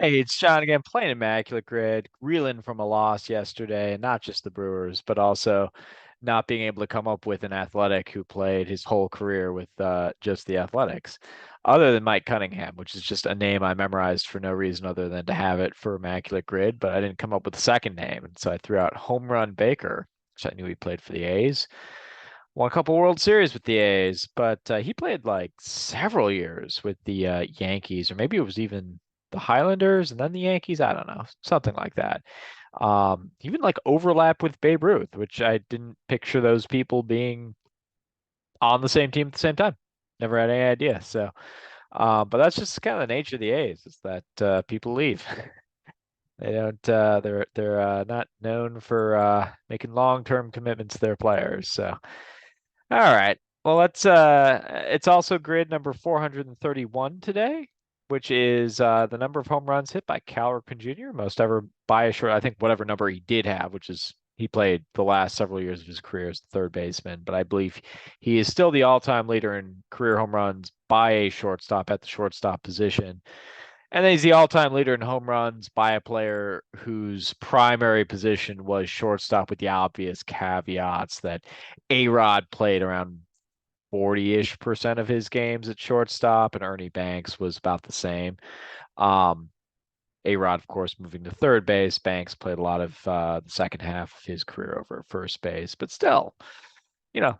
Hey, it's John again, playing Immaculate Grid, reeling from a loss yesterday, and not just the Brewers, but also not being able to come up with an athletic who played his whole career with just the Athletics, other than Mike Cunningham, which is just a name I memorized for no reason other than to have it for Immaculate Grid, but I didn't come up with a second name, and so I threw out Home Run Baker, which I knew he played for the A's. Won a couple World Series with the A's, but he played like several years with the Yankees, or maybe it was even the Highlanders and then the Yankees. I don't know, something like that. Even like overlap with Babe Ruth, which I didn't picture those people being on the same team at the same time. Never had any idea. So, but that's just kind of the nature of the A's, is that people leave. They don't. They're not known for making long-term commitments to their players. So. All right. Well, it's also grid number 431 today, which is the number of home runs hit by Cal Ripken Jr., most ever by a short, I think whatever number he did have, which is he played the last several years of his career as the third baseman, but I believe he is still the all-time leader in career home runs by a shortstop at the shortstop position. And then he's the all-time leader in home runs by a player whose primary position was shortstop, with the obvious caveats that A-Rod played around 40-ish% of his games at shortstop, and Ernie Banks was about the same. Um, A-Rod, of course, moving to third base. Banks played a lot of the second half of his career over at first base, but still,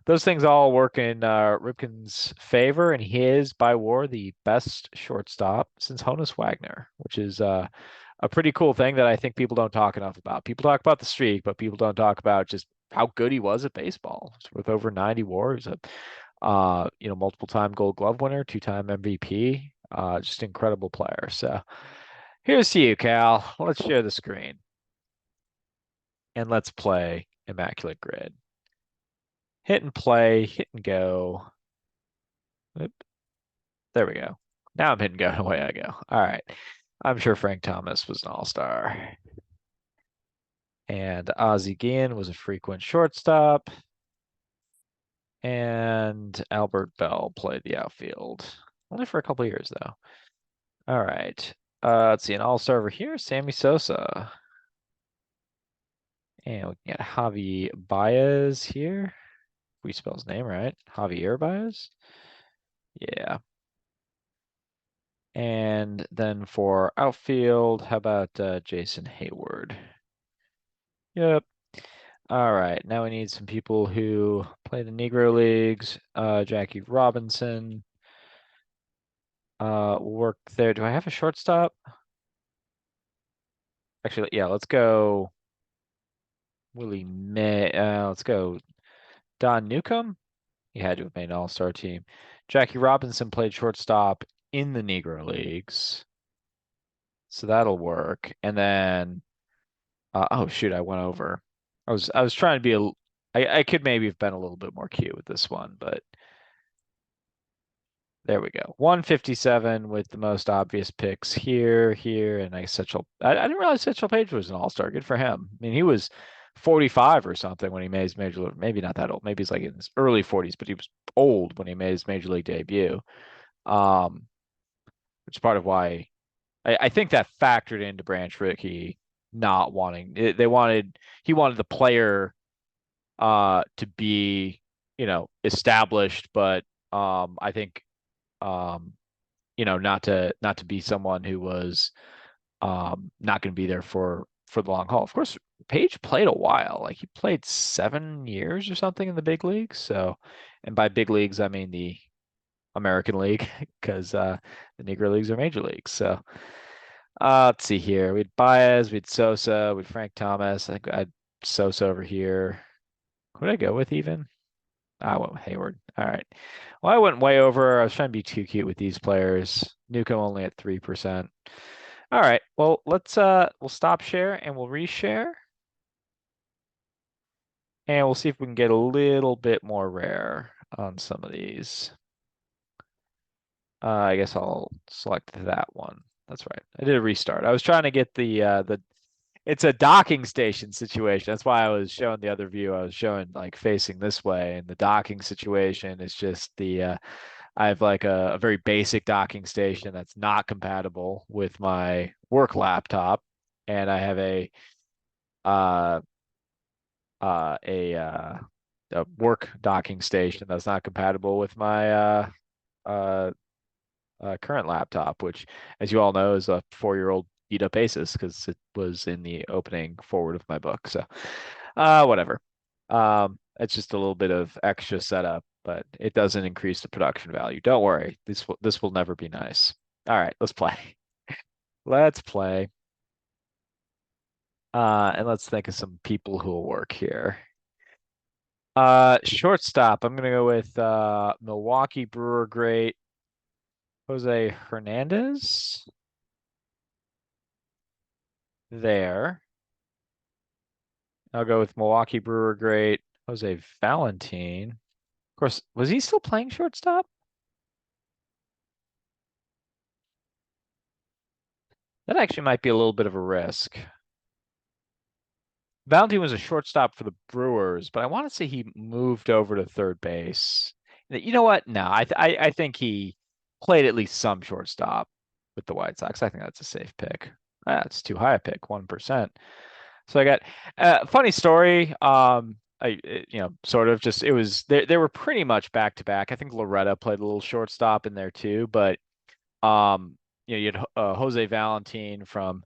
those things all work in Ripken's favor, and he is by WAR the best shortstop since Honus Wagner, which is a pretty cool thing that I think people don't talk enough about. People talk about the streak, but people don't talk about just how good he was at baseball. He's with over 90 WARs, multiple time Gold Glove winner, two-time MVP, just incredible player. So here's to you, Cal. Let's share the screen and let's play Immaculate Grid. Hit and play, hit and go. Oop, there we go. Now I'm hitting go, away I go. All right. I'm sure Frank Thomas was an all-star. And Ozzie Guillen was a frequent shortstop. And Albert Bell played the outfield. Only for a couple years, though. All right. Let's see, an all-star over here, Sammy Sosa. And we can get Javi Baez here. If we spell his name right. Javier Baez. Yeah. And then for outfield, how about Jason Hayward? Yep. All right. Now we need some people who play the Negro Leagues. Jackie Robinson. Work there. Do I have a shortstop? Actually, yeah, let's go Willie May. Let's go Don Newcomb. He had to have made an all-star team. Jackie Robinson played shortstop in the Negro Leagues. So that'll work. And then oh shoot, I went over. I was trying to be I could maybe have been a little bit more cute with this one, but there we go. 157 with the most obvious picks here, and I Satchel. I didn't realize Satchel Paige was an all-star. Good for him. I mean, he was 45 or something when he made his major league. Maybe not that old. Maybe he's like in his early 40s, but he was old when he made his major league debut. Um, which is part of why I think that factored into Branch Rickey not wanting. He wanted the player to be, established, but I think um, not to be someone who was not going to be there for the long haul. Of course, Page played a while. Like he played 7 years or something in the big leagues. So, and by big leagues, I mean the American League, because the Negro Leagues are major leagues. So, let's see here. We had Baez, we had Sosa, we had Frank Thomas. I think I had Sosa over here. Who did I go with even? I went with Hayward. All right. Well, I went way over. I was trying to be too cute with these players. Newcomb only at 3%. All right. Well, we'll stop share and we'll reshare. And we'll see if we can get a little bit more rare on some of these. I guess I'll select that one. That's right. I did a restart. I was trying to get the it's a docking station situation. That's why I was showing the other view. I was showing like facing this way, and the docking situation is just I have like a very basic docking station that's not compatible with my work laptop, and I have uh uh a uh a work docking station that's not compatible with my uh current laptop, which, as you all know, is a 4-year-old beat up Asus because it was in the opening forward of my book. So, whatever. It's just a little bit of extra setup, but it doesn't increase the production value. Don't worry. This will never be nice. All right, let's play. Let's play. And let's think of some people who will work here. Shortstop. I'm gonna go with Milwaukee Brewer great Jose Hernandez there. I'll go with Milwaukee Brewer great Jose Valentin. Of course, was he still playing shortstop? That actually might be a little bit of a risk. Valentin was a shortstop for the Brewers, but I want to say he moved over to third base. You know what? No, I think he played at least some shortstop with the White Sox. I think that's a safe pick. That's too high a pick, 1%. So I got funny story. Sort of just it was they were pretty much back to back. I think Loretta played a little shortstop in there too, but you had Jose Valentin from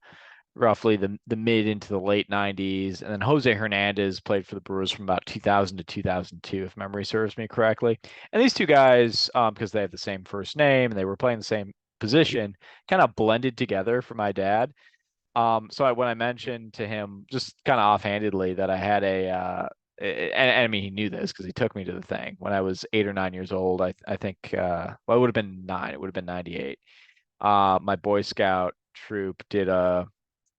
roughly the mid into the late 90s, and then Jose Hernandez played for the Brewers from about 2000 to 2002, if memory serves me correctly. And these two guys, because they have the same first name and they were playing the same position, kind of blended together for my dad. When I mentioned to him just kind of offhandedly that I had and I mean he knew this because he took me to the thing when I was 8 or 9 years old. I think well, it would have been nine. It would have been 98. My Boy Scout troop did a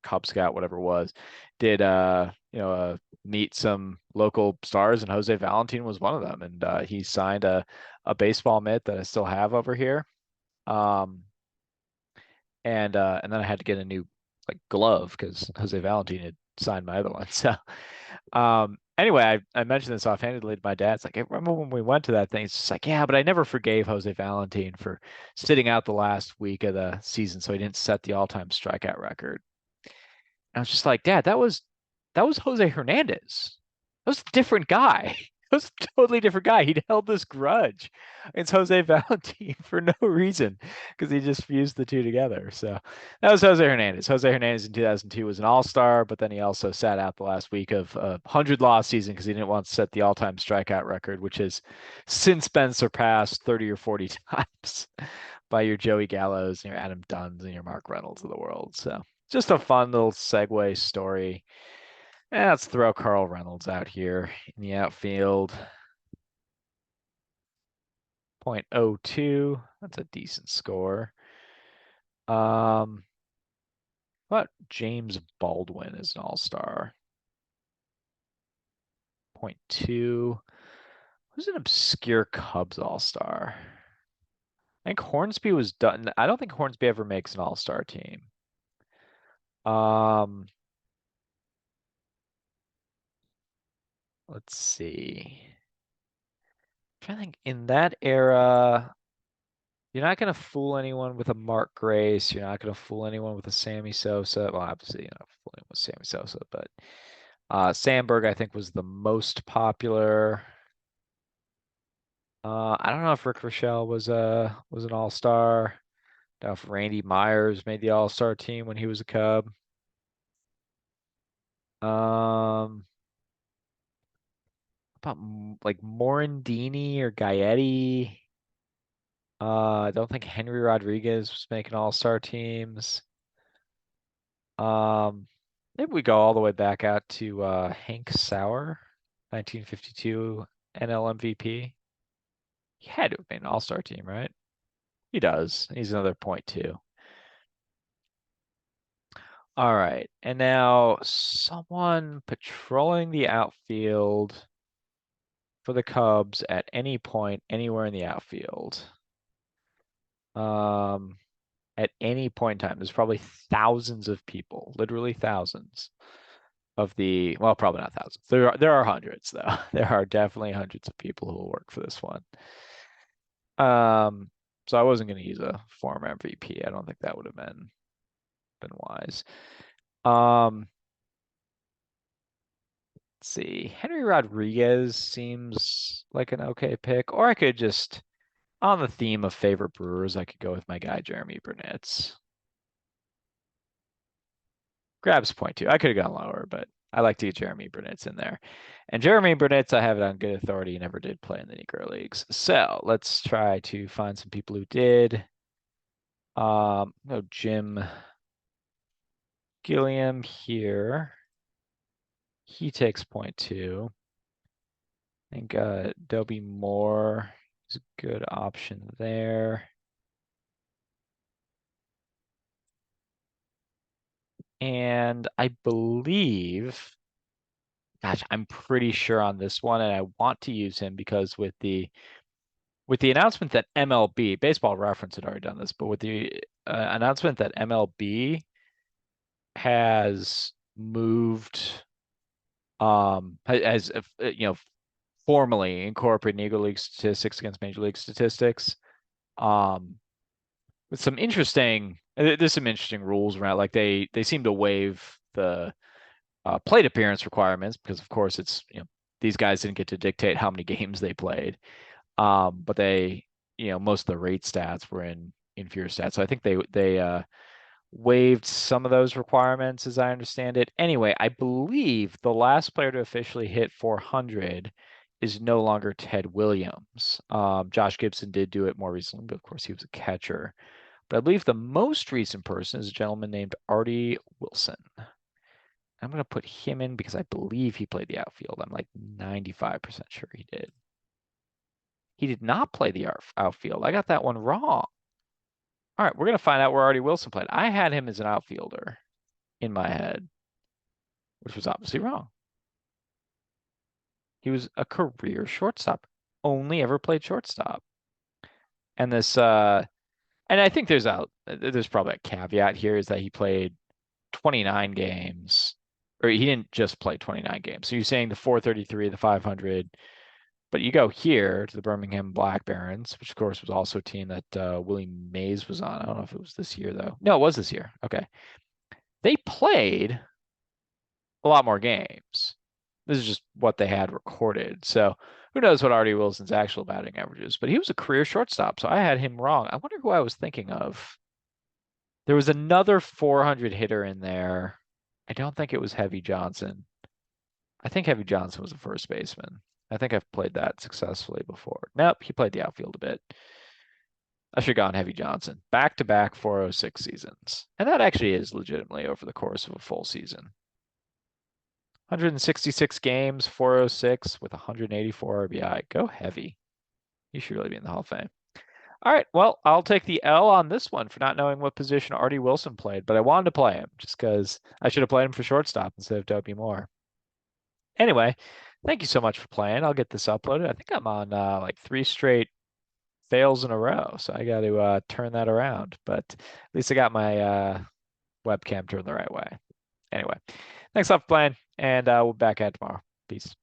Cub Scout, whatever it was, did meet some local stars, and Jose Valentin was one of them, and he signed a baseball mitt that I still have over here. Um, and then I had to get a new like glove because Jose Valentin had signed my other one. So anyway, I mentioned this offhandedly to my dad. It's like, I remember when we went to that thing? It's just like, yeah, but I never forgave Jose Valentin for sitting out the last week of the season, so he didn't set the all-time strikeout record. I was just like, Dad, that was Jose Hernandez. That was a different guy. That was a totally different guy. He'd held this grudge. It's Jose Valentin for no reason because he just fused the two together. So that was Jose Hernandez. Jose Hernandez in 2002 was an all-star, but then he also sat out the last week of a 100-loss season because he didn't want to set the all-time strikeout record, which has since been surpassed 30 or 40 times by your Joey Gallos and your Adam Dunns and your Mark Reynolds of the world. So just a fun little segue story. And let's throw Carl Reynolds out here in the outfield. 0.02. That's a decent score. What James Baldwin is an all-star. 0.2. Who's an obscure Cubs all-star? I think Hornsby was done. I don't think Hornsby ever makes an all-star team. Um, let's see. I'm trying to think in that era, you're not going to fool anyone with a Mark Grace. You're not going to fool anyone with a Sammy Sosa. Well, obviously, you're not fooling with Sammy Sosa, but Sandberg, I think, was the most popular. I don't know if Rick Rochelle was an all-star. I don't know if Randy Myers made the all-star team when he was a Cub. Um, about like Morandini or Gaetti. I don't think Henry Rodriguez was making all-star teams. Um, Maybe we go all the way back out to Hank Sauer, 1952 NL MVP. He had to have made an all-star team, right? He does. He's another point two. All right. And now someone patrolling the outfield for the Cubs at any point, anywhere in the outfield. Um, at any point in time, there's probably thousands of people, literally thousands of well, probably not thousands. There are hundreds though. There are definitely hundreds of people who will work for this one. Um, so I wasn't going to use a former MVP. I don't think that would have been wise. Um, let's see. Henry Rodriguez seems like an okay pick, or I could just on the theme of favorite Brewers, I could go with my guy Jeremy Burnitz. Grabs point two. I could have gone lower, but I like to get Jeremy Burnitz in there. And Jeremy Burnitz, I have it on good authority, he never did play in the Negro Leagues. So let's try to find some people who did. No, Jim Gilliam here. He takes point two. I think Dobie Moore is a good option there. And I believe, gosh, I'm pretty sure on this one, and I want to use him because with the announcement that MLB, Baseball Reference had already done this, but with the announcement that MLB has moved, has formally incorporated Negro League statistics against Major League statistics, um, with some interesting, there's some interesting rules around, like they seem to waive the plate appearance requirements because, of course, it's these guys didn't get to dictate how many games they played. But they, most of the rate stats were in inferior stats. So I think they waived some of those requirements, as I understand it. Anyway, I believe the last player to officially hit 400 is no longer Ted Williams. Josh Gibson did do it more recently, but of course he was a catcher. But I believe the most recent person is a gentleman named Artie Wilson. I'm going to put him in because I believe he played the outfield. I'm like 95% sure he did. He did not play the outfield. I got that one wrong. All right, we're going to find out where Artie Wilson played. I had him as an outfielder in my head, which was obviously wrong. He was a career shortstop, only ever played shortstop. And and I think there's probably a caveat here is that he played 29 games, or he didn't just play 29 games. So you're saying the 433, the 500, but you go here to the Birmingham Black Barons, which of course was also a team that Willie Mays was on. I don't know if it was this year though. No, it was this year. Okay. They played a lot more games. This is just what they had recorded. So who knows what Artie Wilson's actual batting average is, but he was a career shortstop, so I had him wrong. I wonder who I was thinking of. There was another 400 hitter in there. I don't think it was Heavy Johnson. I think Heavy Johnson was a first baseman. I think I've played that successfully before. Nope, he played the outfield a bit. I should have gone Heavy Johnson. Back-to-back 406 seasons. And that actually is legitimately over the course of a full season. 166 games, 406 with 184 RBI. Go Heavy. You should really be in the Hall of Fame. All right, well, I'll take the L on this one for not knowing what position Artie Wilson played, but I wanted to play him just because I should have played him for shortstop instead of Dopey Moore. Anyway, thank you so much for playing. I'll get this uploaded. I think I'm on like 3 straight fails in a row, so I got to turn that around. But at least I got my webcam turned the right way. Anyway, thanks a lot for playing, and we'll be back at it tomorrow. Peace.